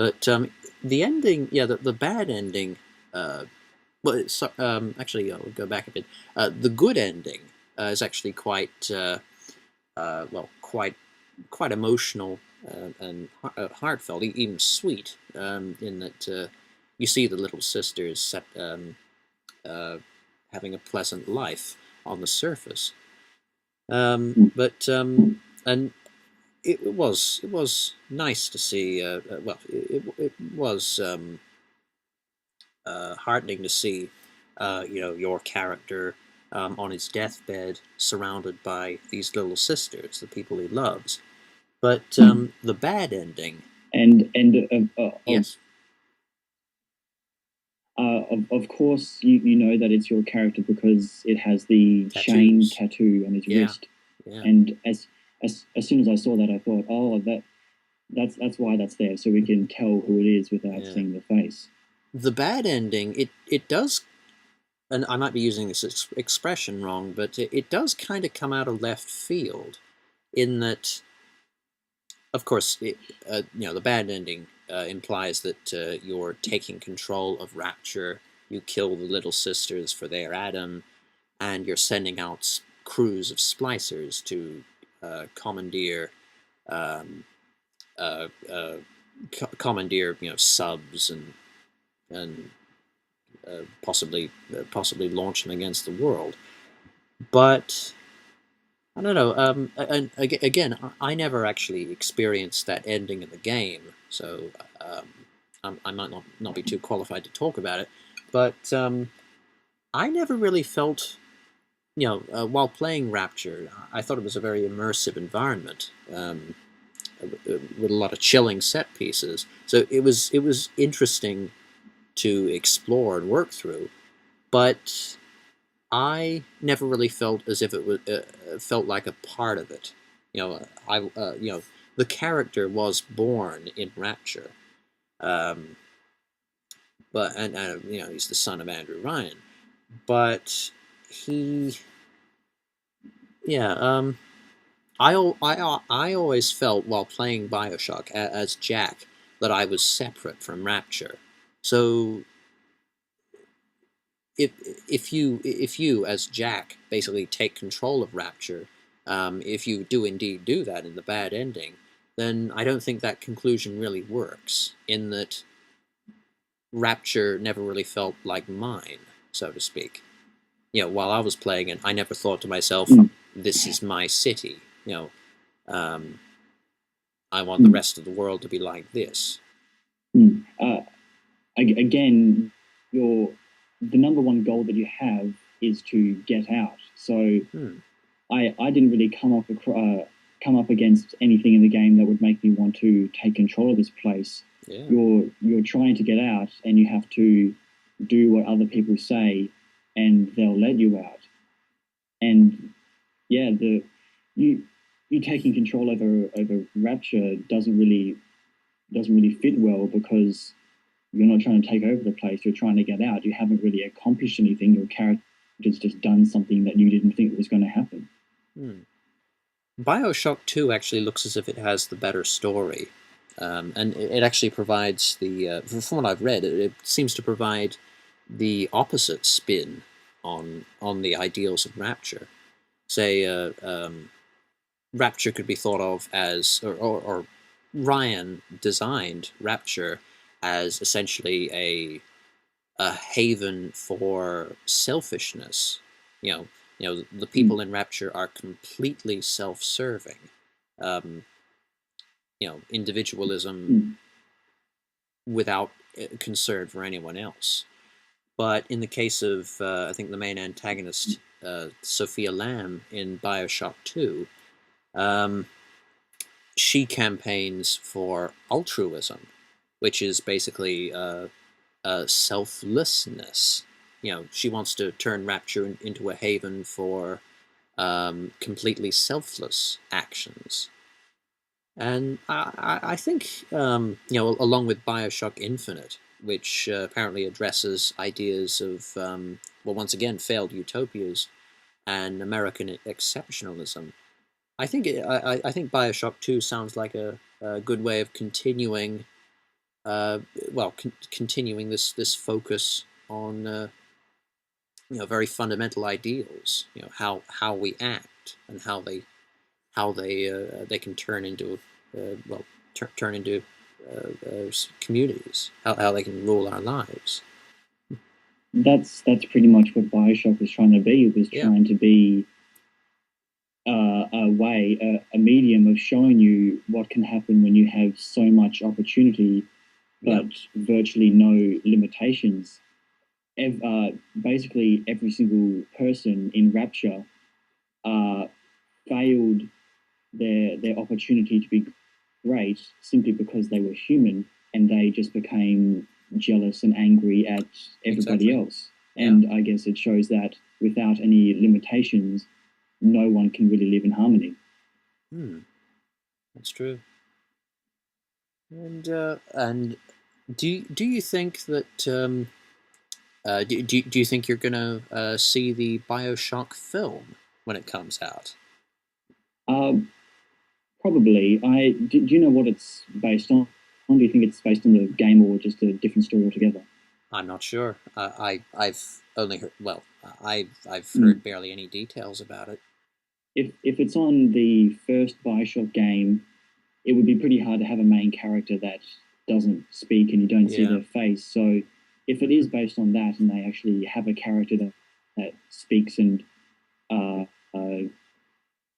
But the ending, yeah, the bad ending. Well, actually, I'll go back a bit. The good ending is actually quite emotional and heartfelt, even sweet, in that you see the little sisters uh, having a pleasant life on the surface. But and it was nice to see. It was heartening to see, your character on his deathbed, surrounded by these little sisters, the people he loves. But the bad ending, yes, of course, you know that it's your character because it has the chain tattoos, tattoo on his yeah, wrist. yeah. And as soon as I saw that, I thought, oh, that's why that's there, so we can tell who it is without Yeah. seeing the face. The bad ending, it does, and I might be using this expression wrong, but it does kind of come out of left field, in that, of course, the bad ending implies that you're taking control of Rapture. You kill the little sisters for their Adam, and you're sending out crews of splicers to commandeer, um, uh, uh, commandeer, subs, and possibly launch them against the world. But I don't know. And again, I never actually experienced that ending in the game, so I might not be too qualified to talk about it. But I never really felt, while playing Rapture, I thought it was a very immersive environment, with a lot of chilling set pieces. So it was interesting to explore and work through, but I never really felt as if it was felt like a part of it. I the character was born in Rapture, um, but and he's the son of Andrew Ryan, but he yeah I always felt while playing Bioshock as Jack that I was separate from Rapture. So if if you as Jack basically take control of Rapture, if you do indeed do that in the bad ending, then I don't think that conclusion really works. In that Rapture never really felt like mine, so to speak. While I was playing it, I never thought to myself, Mm, "This is my city." Um, I want the mm, rest of the world to be like this. mm. Again, your the number one goal that you have is to get out. So Hmm. I didn't really come up against anything in the game that would make me want to take control of this place. Yeah. You're trying to get out, and you have to do what other people say, and they'll let you out. And yeah, the you you taking control over Rapture doesn't really fit well because you're not trying to take over the place. You're trying to get out. You haven't really accomplished anything. Your character's just done something that you didn't think was going to happen. Hmm. Bioshock 2 actually looks as if it has the better story. And it actually provides from what I've read, it seems to provide the opposite spin on the ideals of Rapture. Say, Rapture could be thought of as, or Ryan designed Rapture as essentially a haven for selfishness. You know, the Mm, people in Rapture are completely self-serving. Um, Individualism mm, without concern for anyone else. But in the case of, I think, the main antagonist, Sophia Lamb in Bioshock 2, um, she campaigns for altruism, which is basically selflessness. She wants to turn Rapture into a haven for completely selfless actions. And I think, along with Bioshock Infinite, which apparently addresses ideas of, well, once again, failed utopias and American exceptionalism. I think Bioshock 2 sounds like a good way of continuing uh, well, continuing this focus on very fundamental ideals. How we act and how they can turn into well turn into communities. How they can rule our lives. That's pretty much what Bioshock was trying to be. It was Yeah. trying to be a way, a medium of showing you what can happen when you have so much opportunity, Yeah. but virtually no limitations. Basically, every single person in Rapture uh, failed their opportunity to be great simply because they were human, and they just became jealous and angry at everybody Exactly. else. Yeah. And I guess it shows that without any limitations, no one can really live in harmony. Hmm. That's true. And do you think that do you think you're gonna see the Bioshock film when it comes out? Uh, Probably. Do you know what it's based on? Do you think it's based on the game or just a different story altogether? I'm not sure. I've only heard, well, I've heard Mm. barely any details about it. If it's on the first Bioshock game, it would be pretty hard to have a main character that doesn't speak and you don't see Yeah. their face. So if it is based on that and they actually have a character that speaks and uh, uh,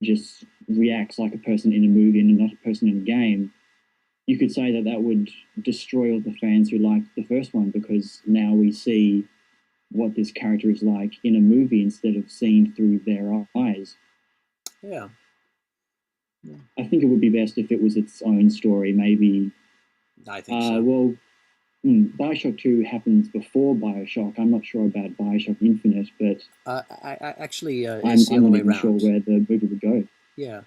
just reacts like a person in a movie and not a person in a game, you could say that that would destroy all the fans who liked the first one because now we see what this character is like in a movie instead of seeing through their eyes. Yeah. Yeah. I think it would be best if it was its own story. Maybe, I think so. well, Bioshock 2 happens before Bioshock. I'm not sure about Bioshock Infinite, but I actually, it's the I'm other not way even sure around. where the movie would go. Yeah.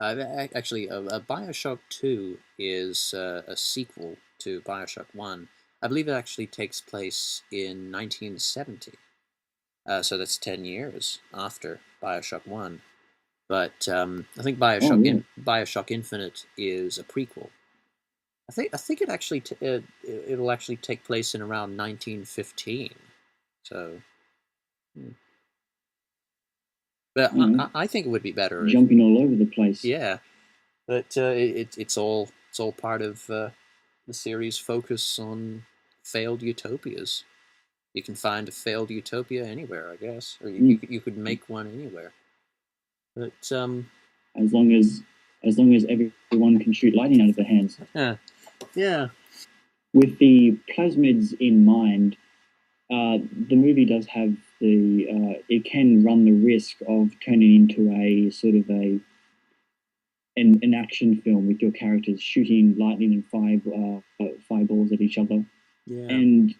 Actually, Bioshock 2 is a sequel to Bioshock 1. I believe it actually takes place in 1970. So that's 10 years after Bioshock 1. But I think Oh, really? Bioshock Infinite is a prequel. I think it'll actually take place in around 1915. So, hmm. But Uh, I think it would be better if, Jumping all over the place. yeah. But it's all part of the series' focus on failed utopias. You can find a failed utopia anywhere, I guess, or Mm. you could make one anywhere. But As long as everyone can shoot lightning out of their hands. yeah, yeah, With the plasmids in mind, the movie does have it can run the risk of turning into a sort of an action film with your characters shooting lightning and fireballs at each other, yeah, and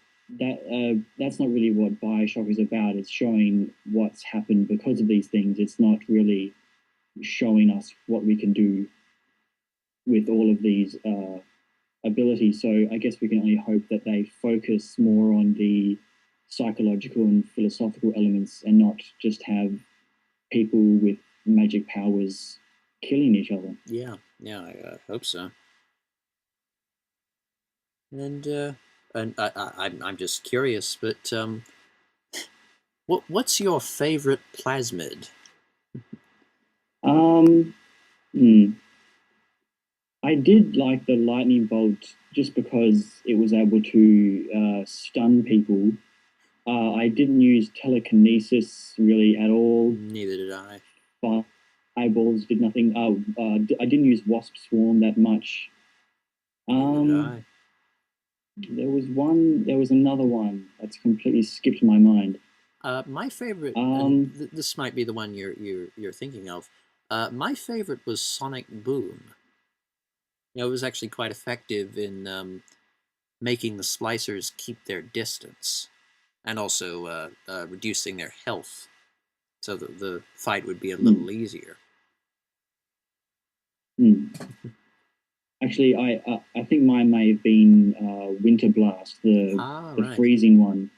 that's not really what Bioshock is about. It's showing what's happened because of these things. It's not really showing us what we can do with all of these abilities. So I guess we can only hope that they focus more on the psychological and philosophical elements and not just have people with magic powers killing each other. yeah, yeah. I hope so. And I'm just curious, but what's your favorite plasmid? Um, hmm. I did like the lightning bolt just because it was able to stun people. I didn't use telekinesis really at all. Neither did I. Fireballs did nothing. I didn't use wasp swarm that much. Neither did Um, I. there was one. There was another one that's completely skipped my mind. My favorite, and Um, this might be the one you're thinking of. My favorite was Sonic Boom. It was actually quite effective in making the splicers keep their distance, and also reducing their health, so that the fight would be a hmm, little easier. hmm. Actually, I think mine may have been Winter Blast, Ah, the right. freezing one.